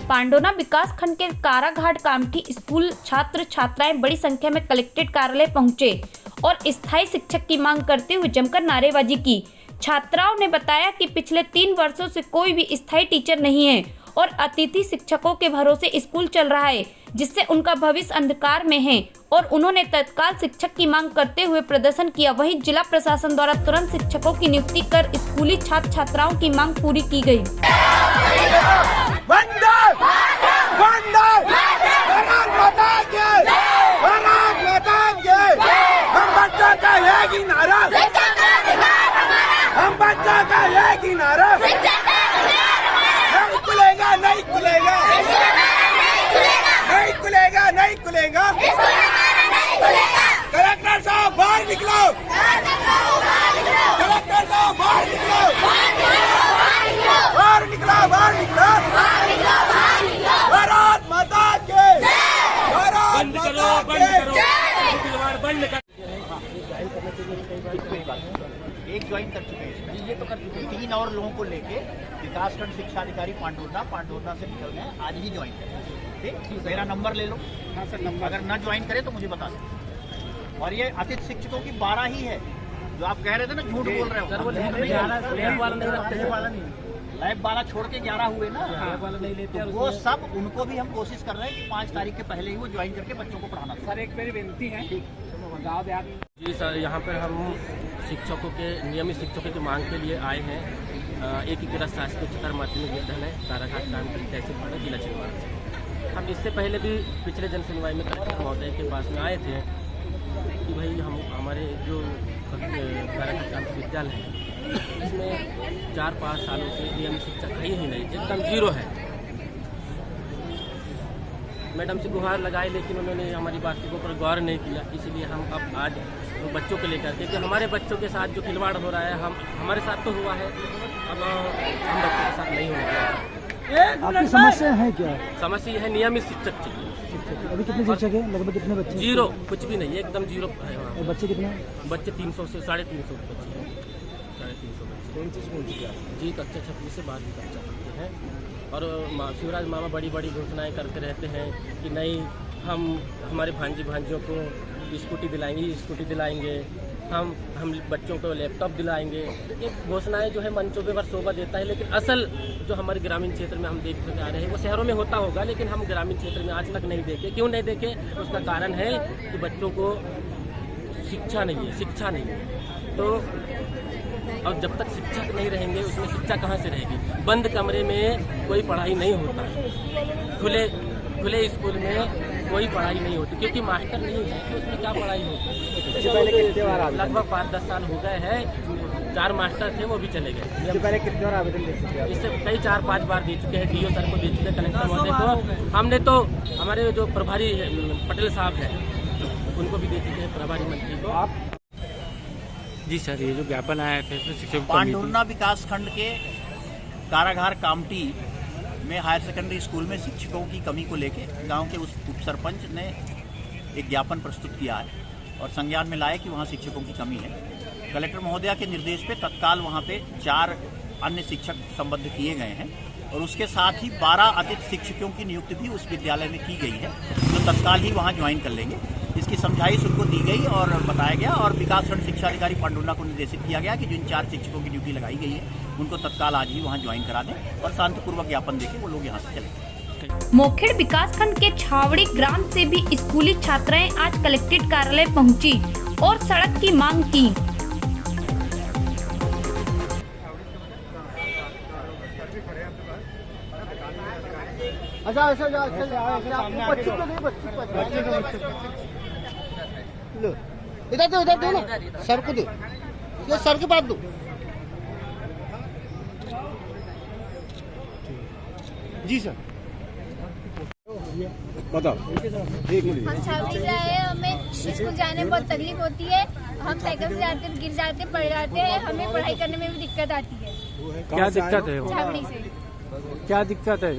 पांडोना विकास खंड के काराघाट कामठी स्कूल छात्र छात्राएं बड़ी संख्या में कलेक्ट्रेट कार्यालय पहुंचे और स्थायी शिक्षक की मांग करते हुए जमकर नारेबाजी की। छात्राओं ने बताया कि पिछले 3 वर्षों से कोई भी स्थायी टीचर नहीं है और अतिथि शिक्षकों के भरोसे स्कूल चल रहा है, जिससे उनका भविष्य अंधकार में है और उन्होंने तत्काल शिक्षक की मांग करते हुए प्रदर्शन किया। वहीं जिला प्रशासन द्वारा तुरंत शिक्षकों की नियुक्ति कर स्कूली छात्र छात्राओं की मांग पूरी की गई। नहीं खुलेगा। कलेक्टर साहब बाहर निकलो। कलेक्टर साहब बाहर निकलो। बाहर निकलो। भारत माता के। भारत माता के। एक ज्वाइन कर चुके हैं, ये तो कर चुके हैं। 3 और लोगों को लेके विकासखंड शिक्षा अधिकारी पांडुरना से निकल गए, आज ही ज्वाइन करें। ठीक, मेरा नंबर ले लो। हाँ सर, नंबर अगर न ज्वाइन करे तो मुझे बता दें। और ये अतिथि शिक्षकों की 12 ही है, जो आप कह रहे थे ना झूठ बोल रहे हो। सर वो लैब वाला छोड़ के 11 हुए ना, नहीं लेते। तो वो सब उनको भी हम कोशिश कर रहे हैं कि 5 तारीख के पहले ही वो ज्वाइन करके बच्चों को पढ़ाना। सर एक मेरी विनती है। जी सर, यहाँ पर हम शिक्षकों के नियमित शिक्षकों की मांग के लिए आए हैं। एकीकृत शासकीय उच्चतर माध्यमिक विद्यालय काराघाट कामठी तहसील पांडा जिला छिंदवाड़ा से। हम इससे पहले भी पिछले जन सुनवाई में कलेक्टर महोदय के पास में आए थे कि भाई हम हमारे जो काराघाट कामठी विद्यालय है इसमें 4-5 सालों से नियमित शिक्षक है ही नहीं, एकदम जीरो है। मैडम से गुहार लगाए लेकिन उन्होंने हमारी बातों के ऊपर गौर नहीं किया। इसलिए हम अब आज बच्चों को लेकर के, कि हमारे बच्चों के साथ जो खिलवाड़ हो रहा है, हमारे साथ तो हुआ है, अब हम बच्चों के साथ नहीं होगा। आपकी समस्या है क्या? समस्या है नियमित शिक्षक चाहिए। अभी कितने शिक्षक हैं? लगभग कितने बच्चे? जीरो, कुछ भी नहीं है, एकदम जीरो है। और बच्चे कितने? बच्चे 300 से 350 बच्चे हैं। 350 बच्चे। कौन चीज़ बोल चुके हैं? जी, कक्षा 6 से 12वीं कक्षा पढ़ते हैं। और शिवराज मामा बड़ी बड़ी घोषणाएं करते रहते हैं कि नहीं, हम हमारे भांजियों को स्कूटी दिलाएंगे, हम बच्चों को लैपटॉप दिलाएंगे। ये घोषणाएं जो है मंचों पे शोभा देता है, लेकिन असल जो हमारे ग्रामीण क्षेत्र में हम देखते आ रहे हैं वो शहरों में होता होगा, लेकिन हम ग्रामीण क्षेत्र में आज तक नहीं देखे। क्यों नहीं देखे? उसका कारण है कि बच्चों को शिक्षा नहीं है। तो और जब तक शिक्षक नहीं रहेंगे उसमें शिक्षा कहाँ से रहेगी? बंद कमरे में कोई पढ़ाई नहीं होता है, खुले स्कूल में कोई पढ़ाई नहीं होती, क्योंकि मास्टर नहीं है तो उसमें क्या पढ़ाई होती? इससे पहले कितने बार आवेदन? लगभग 5-10 साल हो गए हैं। 4 मास्टर थे, वो भी चले गए। इससे पहले कितने बार आवेदन दे चुके हैं? इससे कई 4-5 बार दे चुके हैं। DO सर को दे चुके हैं, कलेक्टर महोदय को। हमने तो हमारे जो प्रभारी पटेल साहब हैं उनको भी दे चुके हैं, प्रभारी मंत्री को। आप जी सर, ये जो ज्ञापन आया है शिक्षक पांडुरना विकास खंड के काराघाट कामठी में हायर सेकेंडरी स्कूल में शिक्षकों की कमी को लेके गांव के उस उप सरपंच ने एक ज्ञापन प्रस्तुत किया है और संज्ञान में लाया कि वहां शिक्षकों की कमी है। कलेक्टर महोदया के निर्देश पे तत्काल वहां पे 4 अन्य शिक्षक संबद्ध किए गए हैं और उसके साथ ही 12 अतिथि शिक्षकों की नियुक्ति भी उस विद्यालय में की गई है, जो तत्काल ही वहां ज्वाइन कर लेंगे। इसकी समझाइश उनको दी गई और बताया गया और विकासखंड शिक्षा अधिकारी पांडुरना को निर्देशित किया गया कि जिन 4 शिक्षकों की ड्यूटी लगाई गई है उनको तत्काल आज ही वहां ज्वाइन करा दें और शांतिपूर्वक ज्ञापन देके वो लोग यहाँ से चले। मोखेड़ विकासखंड के छावड़ी ग्राम से भी स्कूली छात्राएं आज कलेक्ट्रेट कार्यालय पहुंची और सड़क की मांग की। इधर दो ना, सर को दो, ये सर के पास दो। जी सर, बताओ। हम छावड़ी से आए, हमें स्कूल जाने में बहुत तकलीफ होती है। हम साइकिल से जाते, गिर जाते, पड़ जाते हैं, हमें पढ़ाई करने में भी दिक्कत आती है। क्या दिक्कत है? छावड़ी से क्या दिक्कत है?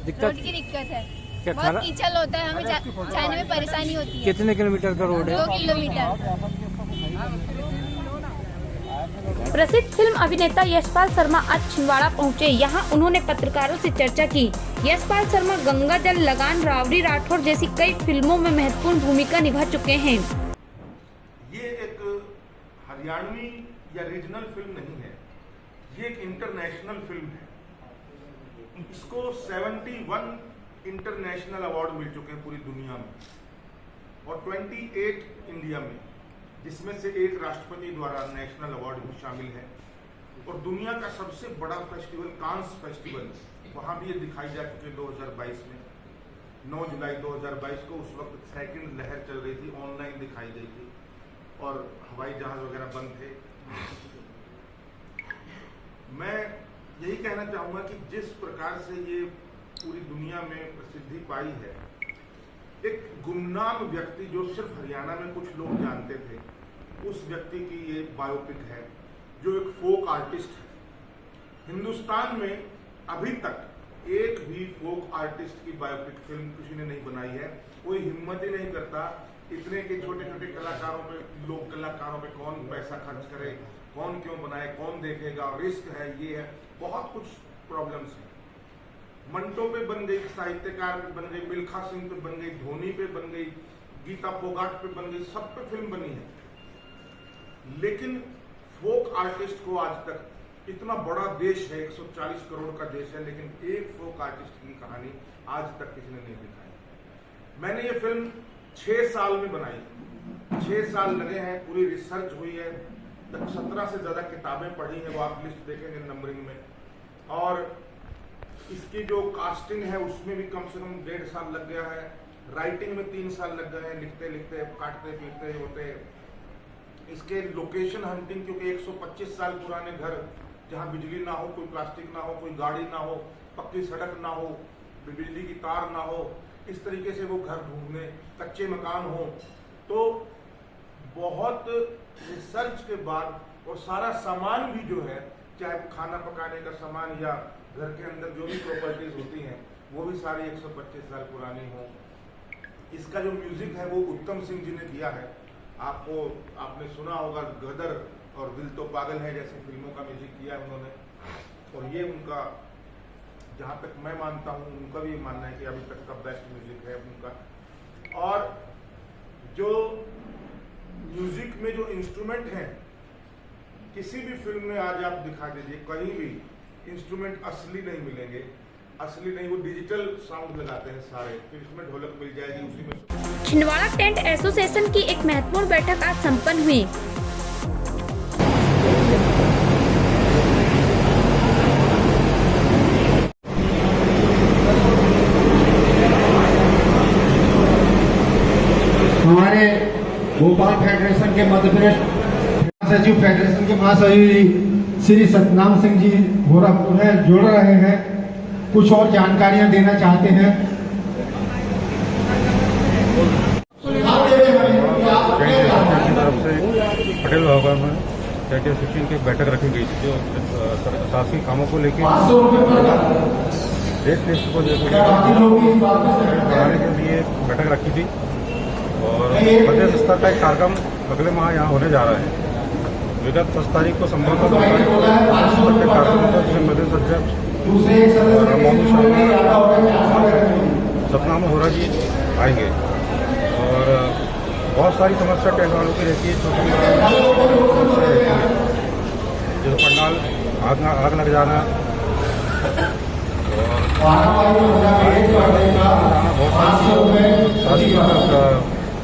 रोड की दिक्कत है, क्या बहुत कीचड़ होता है, हमें जाने में परेशानी होती है। कितने किलोमीटर का रोड है? 2 किलोमीटर। प्रसिद्ध फिल्म अभिनेता यशपाल शर्मा आज छिंदवाड़ा पहुंचे। यहां उन्होंने पत्रकारों से चर्चा की। यशपाल शर्मा गंगा जल, लगान, रावड़ी राठौर जैसी कई फिल्मों में महत्वपूर्ण भूमिका निभा चुके हैं। ये एक हरियाणवी या रीजनल फिल्म नहीं है, ये एक इंटरनेशनल फिल्म है। इसको 71 इंटरनेशनल अवार्ड मिल चुके हैं पूरी दुनिया में और 28 इंडिया में, जिसमें से एक राष्ट्रपति द्वारा नेशनल अवार्ड भी शामिल है। और दुनिया का सबसे बड़ा फेस्टिवल कांस फेस्टिवल, वहाँ भी ये दिखाई जा चुकी है 2022 में। 9 जुलाई 2022 को उस वक्त सेकंड लहर चल रही थी, ऑनलाइन दिखाई गई थी और हवाई जहाज वगैरह बंद थे। मैं यही कहना चाहूँगा कि जिस प्रकार से ये पूरी दुनिया में प्रसिद्धि पाई है, एक गुमनाम व्यक्ति जो सिर्फ हरियाणा में कुछ लोग जानते थे, उस व्यक्ति की ये बायोपिक है जो एक फोक आर्टिस्ट है। हिंदुस्तान में अभी तक एक भी फोक आर्टिस्ट की बायोपिक फिल्म किसी ने नहीं बनाई है। कोई हिम्मत ही नहीं करता इतने के छोटे छोटे कलाकारों पे, लोग कलाकारों पे कौन पैसा खर्च करे, कौन क्यों बनाए, कौन देखेगा, रिस्क है, ये है, बहुत कुछ प्रॉब्लम्स है। मंटो पे बन गई, साहित्यकार पे बन गई, मिल्खा सिंह पे बन गई, धोनी पे बन गई, गीता फोगाट पे बन गई, सब पे फिल्म बनी है। लेकिन फोक आर्टिस्ट को आज तक, इतना बड़ा देश है, 140 करोड़ का देश है, लेकिन एक फोक आर्टिस्ट की कहानी आज तक किसी ने नहीं दिखाई। मैंने ये फिल्म 6 साल में बनाई, 6 साल लगे हैं, पूरी रिसर्च हुई है, 17 से ज्यादा किताबें पढ़ी हैं, वो आप लिस्ट देखेंगे नंबरिंग में। और इसकी जो कास्टिंग है उसमें भी कम से कम 1.5 साल लग गया है, राइटिंग में 3 साल लग गए हैं, लिखते लिखते, काटते पीटते होते। इसके लोकेशन हंटिंग, क्योंकि 125 साल पुराने घर जहाँ बिजली ना हो, कोई प्लास्टिक ना हो, कोई गाड़ी ना हो, पक्की सड़क ना हो, बिजली की तार ना हो, इस तरीके से वो घर ढूंढने, कच्चे मकान हो, तो बहुत रिसर्च के बाद, और सारा सामान भी जो है, चाहे खाना पकाने का सामान या घर के अंदर जो भी प्रॉपर्टीज होती हैं, वो भी सारी 125 साल पुरानी हो। इसका जो म्यूजिक है वो उत्तम सिंह जी ने किया है। आपने सुना होगा, गदर और दिल तो पागल है जैसी फिल्मों का म्यूजिक किया है उन्होंने। और ये उनका, जहाँ तक मैं मानता हूँ, उनका भी मानना है कि अभी तक का बेस्ट म्यूजिक है उनका। और जो म्यूजिक में जो इंस्ट्रूमेंट हैं, किसी भी फिल्म में आज आप दिखा दीजिए, कहीं भी इंस्ट्रूमेंट असली नहीं मिलेंगे, असली नहीं, वो डिजिटल साउंड लगाते हैं सारे। फिर इसमें ढोलक मिल जाएगी, उसी में। छिंदवाड़ा टेंट एसोसिएशन की एक महत्वपूर्ण बैठक आज संपन्न हुई। हमारे भोपाल फेडरेशन के मध्य प्रदेश सचिव, फेडरेशन के महासचिव श्री सतनाम सिंह जी उन्हें जोड़ रहे हैं, कुछ और जानकारियां देना चाहते हैं। पटेल भवन में चैरिटी एसोसिएशन की बैठक रखी गई थी, जो शासकीय कामों को लेकर रेट लिस्ट को बढ़ाने के लिए बैठक रखी थी। और प्रदेश स्तर का एक कार्यक्रम अगले माह यहाँ होने जा रहा है। विगत 10 तारीख को संबंधित कार्यक्रम का मध्यस्थ अध्यक्ष सतनाम होरा जी आएंगे। और बहुत सारी समस्या टेंट वालों की रहती है, जैसे पंडाल आग लग जाना,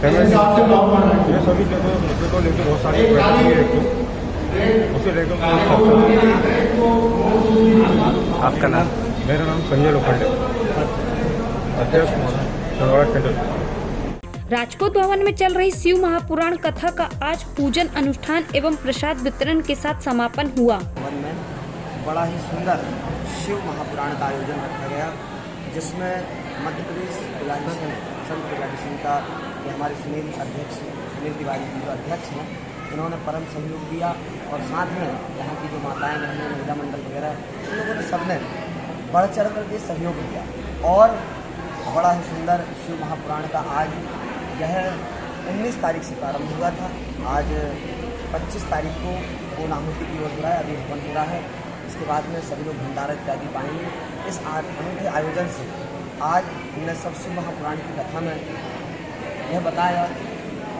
ये सभी मुद्दे को लेकर बहुत सारी उसे लेकर। आपका नाम? मेरा नाम संजय लोखंडे, अध्यक्ष छिंदवाड़ा टेंट। राजकोट भवन में चल रही शिव महापुराण कथा का आज पूजन अनुष्ठान एवं प्रसाद वितरण के साथ समापन हुआ। भवन में बड़ा ही सुंदर शिव महापुराण का आयोजन रखा गया, जिसमें मध्य प्रदेश पुजारी संघ पुजारी संघ का हमारे सुनील तिवारी जी जो अध्यक्ष हैं, इन्होंने परम सहयोग दिया। और साथ में यहाँ की जो माताएं बहनें, महिला मंडल वगैरह, इन लोगों ने सबने बढ़ चढ़ करके सहयोग दिया। और बड़ा ही सुंदर शिव महापुराण का आज यह 19 तारीख से प्रारंभ हुआ था। आज 25 तारीख को पूर्णाहुति की ओर हो रहा है, अभी हवन हो रहा है। इसके बाद में सभी लोग भंडारा इत्यादि पाएंगे। इस अनूठे आयोजन से आज हमने सब शिव महापुराण की कथा में यह बताया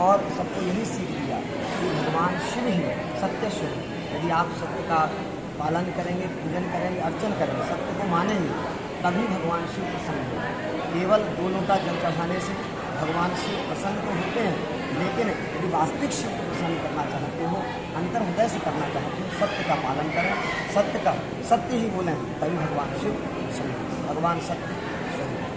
और सबको यही सीख दिया कि भगवान शिव ही सत्य स्वरूप। यदि आप सत्य का पालन करेंगे, पूजन करेंगे, अर्चन करेंगे, सत्य को मानेंगे, तभी भगवान शिव प्रसन्न होंगे। केवल 2 लोटा जल चढ़ाने से भगवान शिव प्रसन्न तो होते हैं, लेकिन यदि वास्तविक शिव को प्रसन्न करना चाहते हो, अंतर हृदय से करना चाहते हो, सत्य का पालन करें, सत्य ही बोलें, तभी भगवान शिव प्रसन्न होंगे। भगवान सत्य स्वरूप।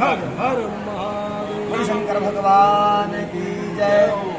हर हर महादेव। शंकर भगवान की जय।